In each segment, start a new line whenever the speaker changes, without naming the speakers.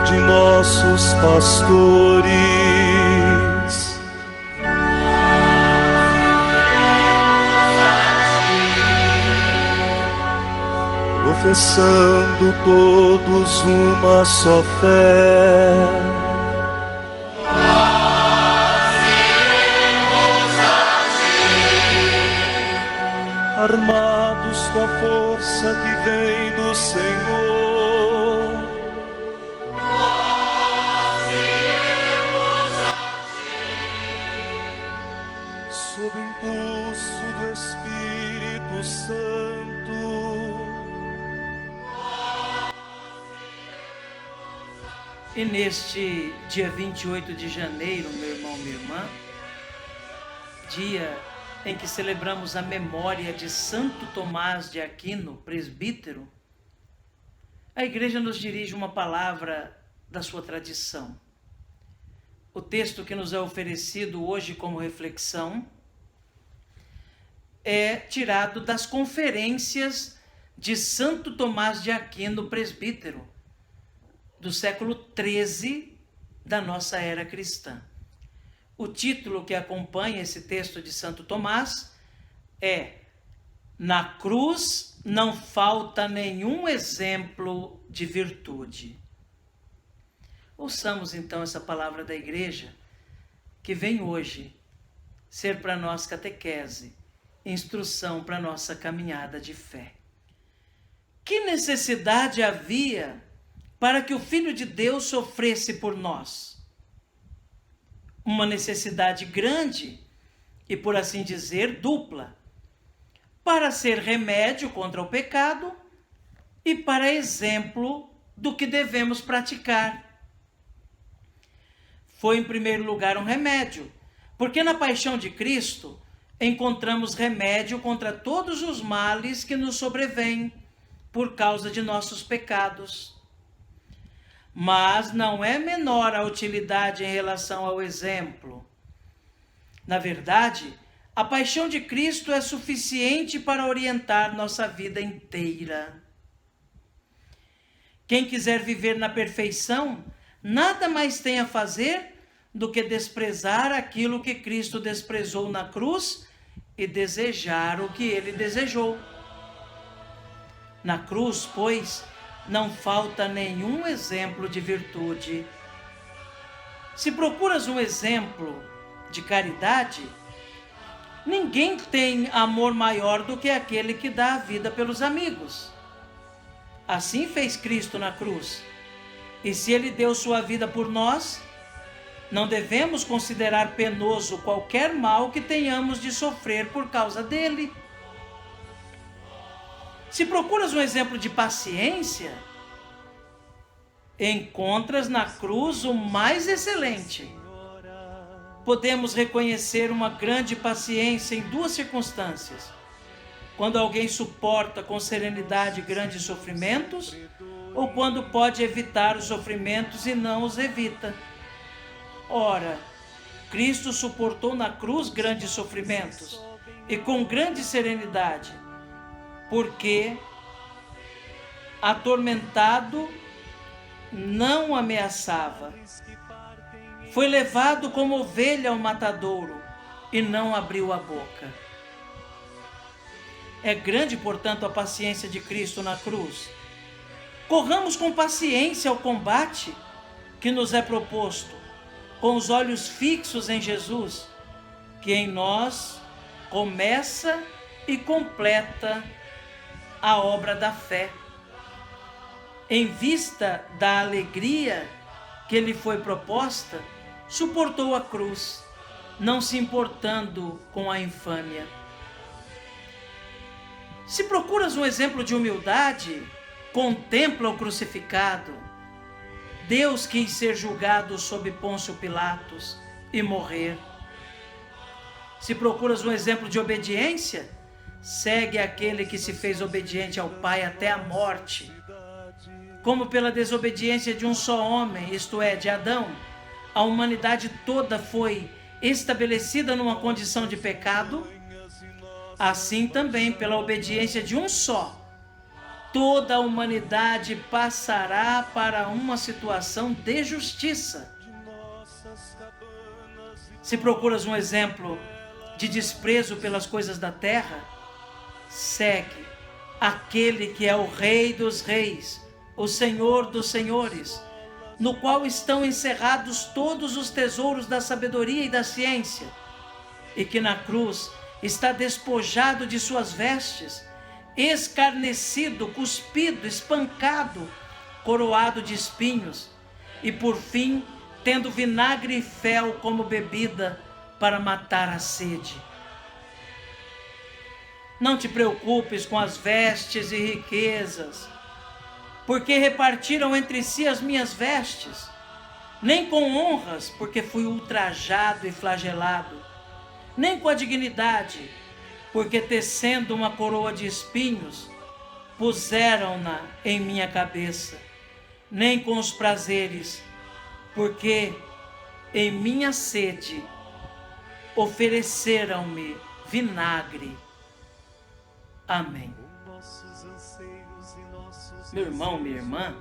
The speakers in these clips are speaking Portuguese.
de nossos pastores. Professando todos uma só fé, armados com a força que vem do Senhor, sob o impulso do Espírito Santo.
E neste dia 28 de janeiro, meu irmão, minha irmã, dia em que celebramos a memória de Santo Tomás de Aquino, presbítero, a igreja nos dirige uma palavra da sua tradição. O texto que nos é oferecido hoje como reflexão é tirado das conferências de Santo Tomás de Aquino, presbítero, do século XIII da nossa era cristã. O título que acompanha esse texto de Santo Tomás é: Na cruz não falta nenhum exemplo de virtude. Ouçamos então essa palavra da igreja, que vem hoje ser para nós catequese, instrução para nossa caminhada de fé. Que necessidade havia para que o Filho de Deus sofresse por nós? Uma necessidade grande e, por assim dizer, dupla, para ser remédio contra o pecado e para exemplo do que devemos praticar. Foi, em primeiro lugar, um remédio, porque na paixão de Cristo encontramos remédio contra todos os males que nos sobrevêm por causa de nossos pecados. Mas não é menor a utilidade em relação ao exemplo. Na verdade, a paixão de Cristo é suficiente para orientar nossa vida inteira. Quem quiser viver na perfeição, nada mais tem a fazer do que desprezar aquilo que Cristo desprezou na cruz e desejar o que ele desejou. Na cruz, pois, não falta nenhum exemplo de virtude. Se procuras um exemplo de caridade, ninguém tem amor maior do que aquele que dá a vida pelos amigos. Assim fez Cristo na cruz. E se ele deu sua vida por nós, não devemos considerar penoso qualquer mal que tenhamos de sofrer por causa dele. Se procuras um exemplo de paciência, encontras na cruz o mais excelente. Podemos reconhecer uma grande paciência em duas circunstâncias: quando alguém suporta com serenidade grandes sofrimentos, ou quando pode evitar os sofrimentos e não os evita. Ora, Cristo suportou na cruz grandes sofrimentos e com grande serenidade, porque, atormentado, não ameaçava. Foi levado como ovelha ao matadouro e não abriu a boca. É grande, portanto, a paciência de Cristo na cruz. Corramos com paciência ao combate que nos é proposto, com os olhos fixos em Jesus, que em nós começa e completa a obra da fé. Em vista da alegria que lhe foi proposta, suportou a cruz, não se importando com a infâmia. Se procuras um exemplo de humildade, contempla o crucificado. Deus quis ser julgado sob Pôncio Pilatos e morrer. Se procuras um exemplo de obediência, segue aquele que se fez obediente ao Pai até a morte. Como pela desobediência de um só homem, isto é, de Adão, a humanidade toda foi estabelecida numa condição de pecado, assim também pela obediência de um só, toda a humanidade passará para uma situação de justiça. Se procuras um exemplo de desprezo pelas coisas da terra, segue aquele que é o Rei dos Reis, o Senhor dos Senhores, no qual estão encerrados todos os tesouros da sabedoria e da ciência, e que na cruz está despojado de suas vestes, escarnecido, cuspido, espancado, coroado de espinhos, e por fim, tendo vinagre e fel como bebida para matar a sede. Não te preocupes com as vestes e riquezas, porque repartiram entre si as minhas vestes, nem com honras, porque fui ultrajado e flagelado, nem com a dignidade, porque tecendo uma coroa de espinhos, puseram-na em minha cabeça, nem com os prazeres, porque em minha sede ofereceram-me vinagre. Amém. Meu irmão, minha irmã,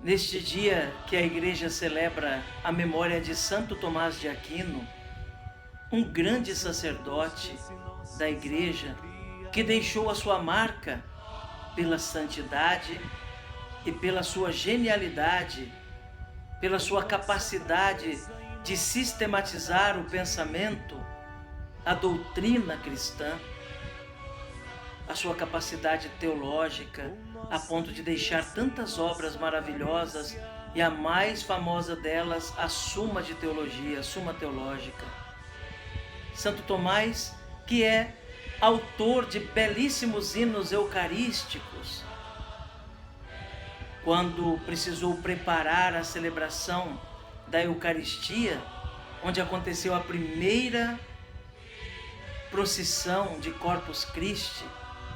neste dia que a igreja celebra a memória de Santo Tomás de Aquino, um grande sacerdote da igreja que deixou a sua marca pela santidade e pela sua genialidade, pela sua capacidade de sistematizar o pensamento, a doutrina cristã, a sua capacidade teológica, a ponto de deixar tantas obras maravilhosas, e a mais famosa delas, a Suma de Teologia, a Suma Teológica. Santo Tomás, que é autor de belíssimos hinos eucarísticos, quando precisou preparar a celebração da Eucaristia, onde aconteceu a primeira procissão de Corpus Christi,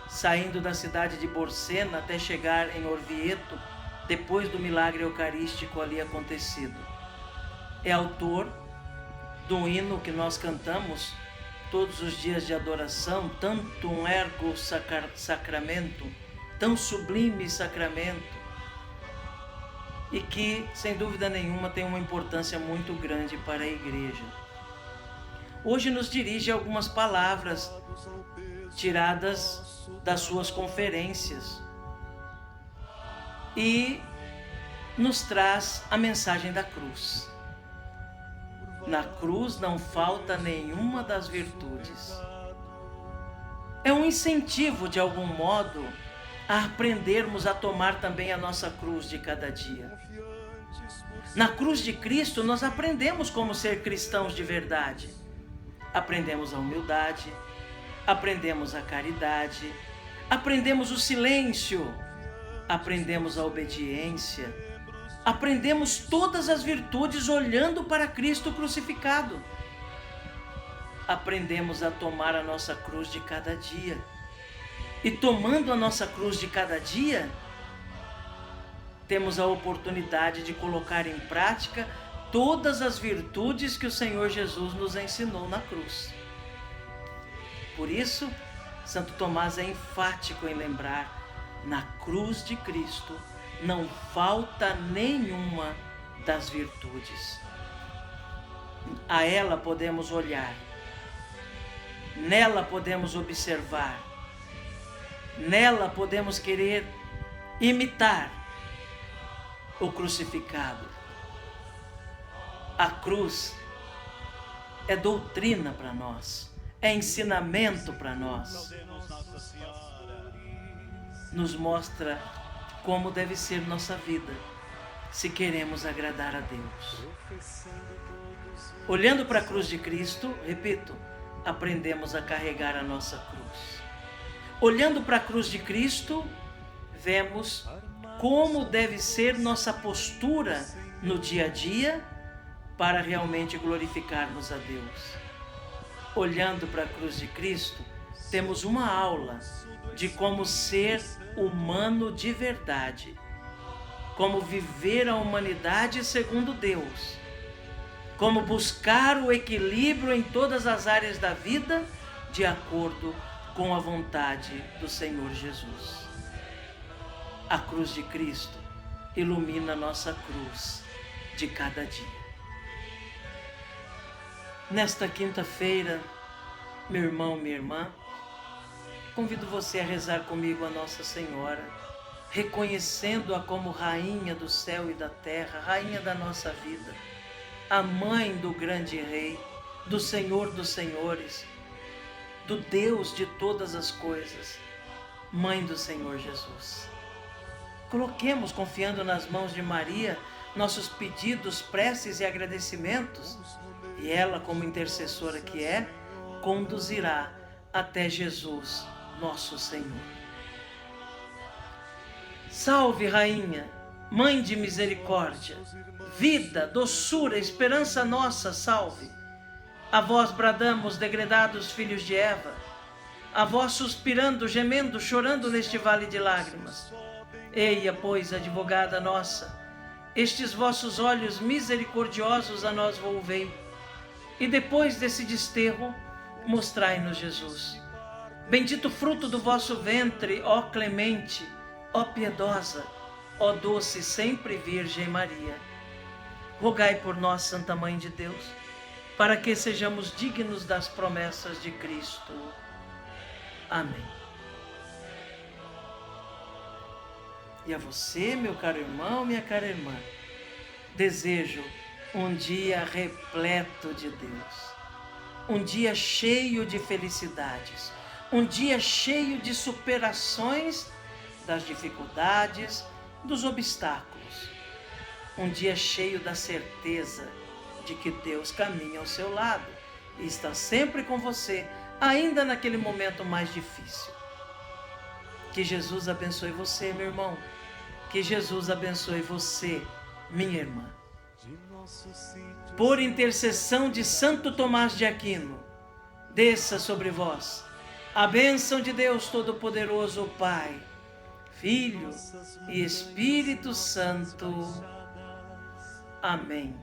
saindo da cidade de Borcena até chegar em Orvieto, depois do milagre eucarístico ali acontecido. É autor do hino que nós cantamos todos os dias de adoração, tantum ergo sacramento, tão sublime sacramento, e que, sem dúvida nenhuma, tem uma importância muito grande para a igreja. Hoje nos dirige algumas palavras tiradas das suas conferências e nos traz a mensagem da cruz. Na cruz não falta nenhuma das virtudes. É um incentivo, de algum modo, a aprendermos a tomar também a nossa cruz de cada dia. Na cruz de Cristo nós aprendemos como ser cristãos de verdade. Aprendemos a humildade, aprendemos a caridade, aprendemos o silêncio, aprendemos a obediência, aprendemos todas as virtudes olhando para Cristo crucificado. Aprendemos a tomar a nossa cruz de cada dia. E tomando a nossa cruz de cada dia, temos a oportunidade de colocar em prática todas as virtudes que o Senhor Jesus nos ensinou na cruz. Por isso, Santo Tomás é enfático em lembrar: na cruz de Cristo não falta nenhuma das virtudes. A ela podemos olhar, nela podemos observar, nela podemos querer imitar o crucificado. A cruz é doutrina para nós, é ensinamento para nós. Nos mostra como deve ser nossa vida, se queremos agradar a Deus. Olhando para a cruz de Cristo, repito, aprendemos a carregar a nossa cruz. Olhando para a cruz de Cristo, vemos como deve ser nossa postura no dia a dia para realmente glorificarmos a Deus. Olhando para a cruz de Cristo, temos uma aula de como ser humano de verdade, como viver a humanidade segundo Deus, como buscar o equilíbrio em todas as áreas da vida de acordo com a vontade do Senhor Jesus. A cruz de Cristo ilumina a nossa cruz de cada dia. Nesta quinta-feira, meu irmão, minha irmã, convido você a rezar comigo a Nossa Senhora, reconhecendo-a como Rainha do céu e da terra, Rainha da nossa vida, a Mãe do grande Rei, do Senhor dos Senhores, do Deus de todas as coisas, Mãe do Senhor Jesus. Coloquemos, confiando nas mãos de Maria, nossos pedidos, preces e agradecimentos, e ela, como intercessora que é, conduzirá até Jesus, nosso Senhor. Salve, Rainha, Mãe de misericórdia, vida, doçura, esperança nossa, salve. A vós bradamos, degredados filhos de Eva, a vós suspirando, gemendo, chorando neste vale de lágrimas. Eia, pois, advogada nossa, estes vossos olhos misericordiosos a nós volvei, e depois desse desterro, mostrai-nos Jesus. Bendito fruto do vosso ventre, ó clemente, ó piedosa, ó doce sempre Virgem Maria. Rogai por nós, Santa Mãe de Deus, para que sejamos dignos das promessas de Cristo. Amém. E a você, meu caro irmão, minha cara irmã, desejo um dia repleto de Deus, um dia cheio de felicidades, um dia cheio de superações das dificuldades, dos obstáculos, um dia cheio da certeza de que Deus caminha ao seu lado e está sempre com você, ainda naquele momento mais difícil. Que Jesus abençoe você, meu irmão. Que Jesus abençoe você, minha irmã. Por intercessão de Santo Tomás de Aquino, desça sobre vós a bênção de Deus Todo-Poderoso, Pai, Filho e Espírito Santo. Amém.